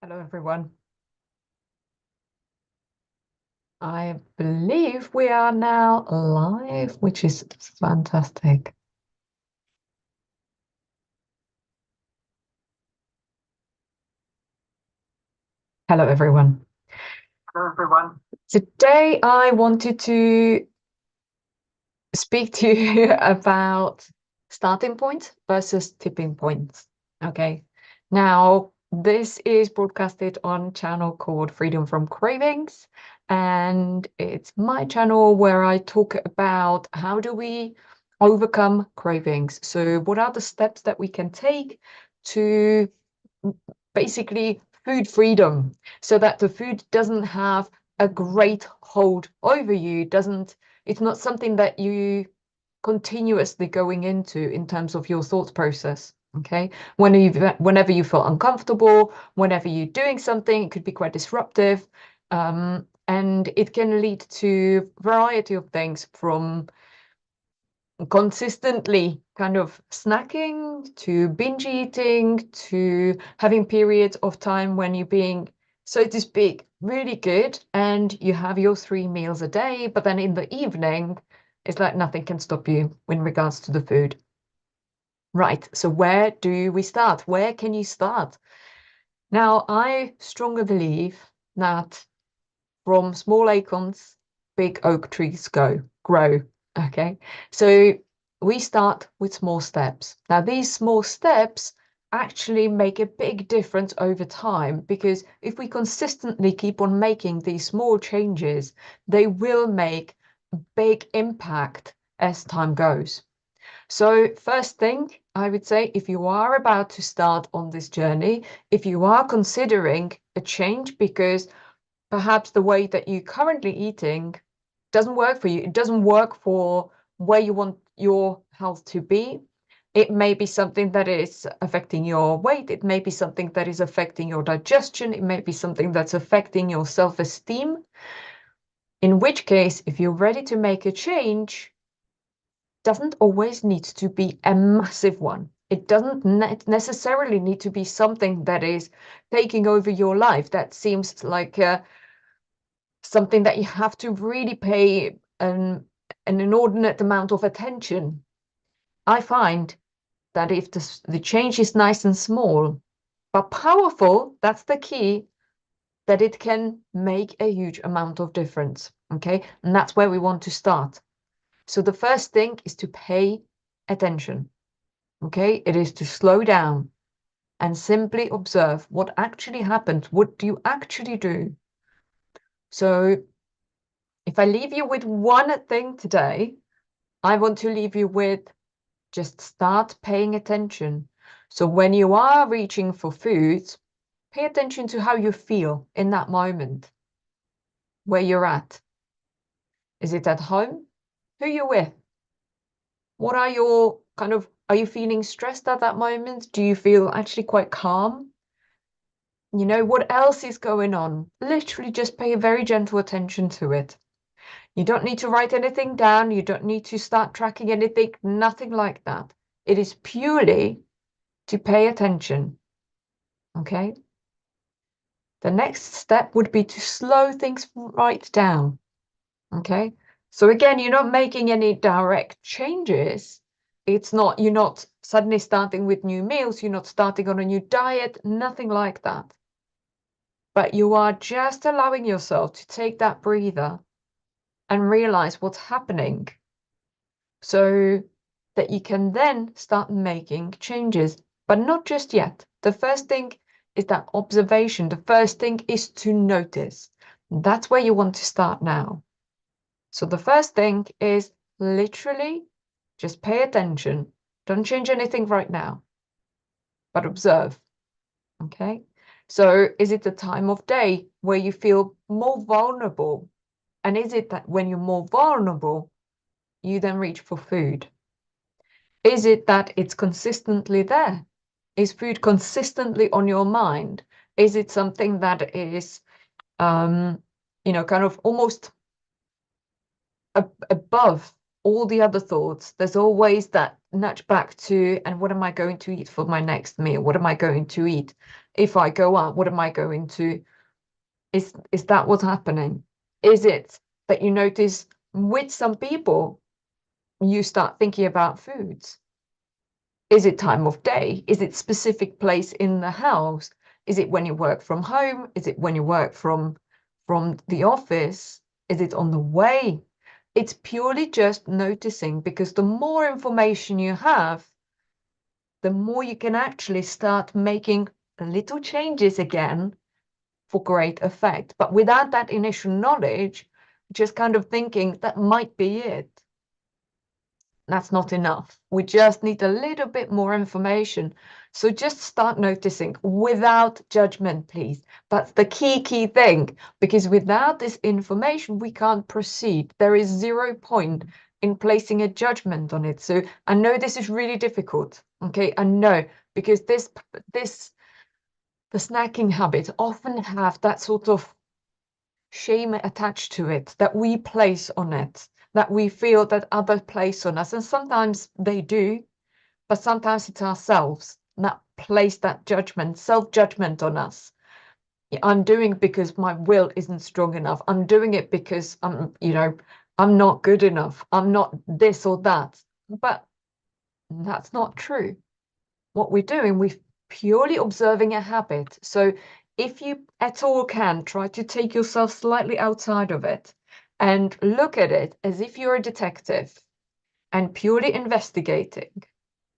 Hello, everyone. I believe we are now live, which is fantastic. Hello, everyone. Hello, everyone. Today, I wanted to speak to you about starting points versus tipping points. Okay. Now, this is broadcasted on a channel called Freedom from Cravings, and it's my channel where I talk about how do we overcome cravings. So, what are the steps that we can take to basically food freedom so that the food doesn't have a great hold over you, it's not something that you continuously going into in terms of your thought process. Okay, whenever you feel uncomfortable, whenever you're doing something, it could be quite disruptive, and it can lead to a variety of things from consistently kind of snacking to binge eating to having periods of time when you're being, so to speak, really good and you have your 3 meals a day, but then in the evening, it's like nothing can stop you in regards to the food. Right, so where do we start? Where can you start? Now, I strongly believe that from small acorns, big oak trees grow. Okay, so we start with small steps. Now, these small steps actually make a big difference over time because if we consistently keep on making these small changes, they will make a big impact as time goes. So first thing, I would say, if you are about to start on this journey, if you are considering a change because perhaps the way that you're currently eating doesn't work for you, it doesn't work for where you want your health to be. It may be something that is affecting your weight. It may be something that is affecting your digestion. It may be something that's affecting your self-esteem. In which case, if you're ready to make a change, doesn't always need to be a massive one. It doesn't necessarily need to be something that is taking over your life. That seems like something that you have to really pay an inordinate amount of attention. I find that if the change is nice and small, but powerful, that's the key, that it can make a huge amount of difference. Okay, and that's where we want to start. So the first thing is to pay attention. Okay, it is to slow down and simply observe what actually happens. What do you actually do? So if I leave you with one thing today, I want to leave you with just start paying attention. So when you are reaching for foods, pay attention to how you feel in that moment, where you're at. Is it at home? Who you with? What are your are you feeling stressed at that moment? Do you feel actually quite calm? You know, what else is going on? Literally just pay very gentle attention to it. You don't need to write anything down. You don't need to start tracking anything, nothing like that. It is purely to pay attention. Okay? The next step would be to slow things right down. Okay? So again, you're not making any direct changes. You're not suddenly starting with new meals. You're not starting on a new diet, nothing like that. But you are just allowing yourself to take that breather and realize what's happening so that you can then start making changes, but not just yet. The first thing is that observation. The first thing is to notice. That's where you want to start now. So the first thing is literally just pay attention. Don't change anything right now, but observe. Okay? So is it the time of day where you feel more vulnerable? And is it that when you're more vulnerable, you then reach for food? Is it that it's consistently there? Is food consistently on your mind? Is it something that is, kind of almost above all the other thoughts. There's always that nudge back to, and what am I going to eat for my next meal? What am I going to eat? If I go out, what am I going to? Is that what's happening? Is it that you notice with some people, you start thinking about foods? Is it time of day? Is it specific place in the house? Is it when you work from home? Is it when you work from the office? Is it on the way? It's purely just noticing, because the more information you have, the more you can actually start making little changes again for great effect. But without that initial knowledge, just kind of thinking that might be it, that's not enough. We just need a little bit more information. So just start noticing without judgment, please. That's the key thing, because without this information, we can't proceed. There is 0 point in placing a judgment on it. So I know this is really difficult. Okay, I know, because the snacking habits often have that sort of shame attached to it that we place on it, that we feel that others place on us. And sometimes they do, but sometimes it's ourselves that place that judgment, self-judgment on us. I'm doing it because my will isn't strong enough. I'm doing it because I'm not good enough. I'm not this or that. But that's not true. What we're doing, we're purely observing a habit. So if you at all can, try to take yourself slightly outside of it and look at it as if you're a detective and purely investigating.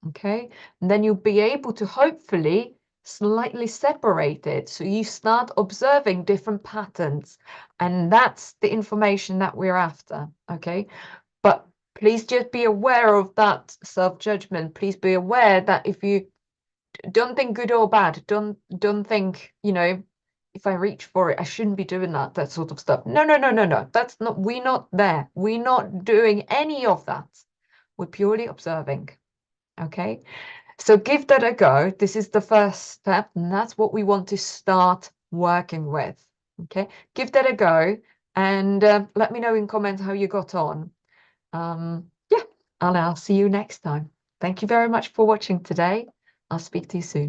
Okay, and then you'll be able to hopefully slightly separate it. So you start observing different patterns, and that's the information that we're after. Okay, but please just be aware of that self-judgment. Please be aware that if you don't think good or bad, don't think, if I reach for it, I shouldn't be doing that sort of stuff. No. That's not, we're not there. We're not doing any of that. We're purely observing. Okay, so give that a go. This is the first step, and that's what we want to start working with. Okay, give that a go, and let me know in comments how you got on. Yeah, and I'll see you next time. Thank you very much for watching today. I'll speak to you soon.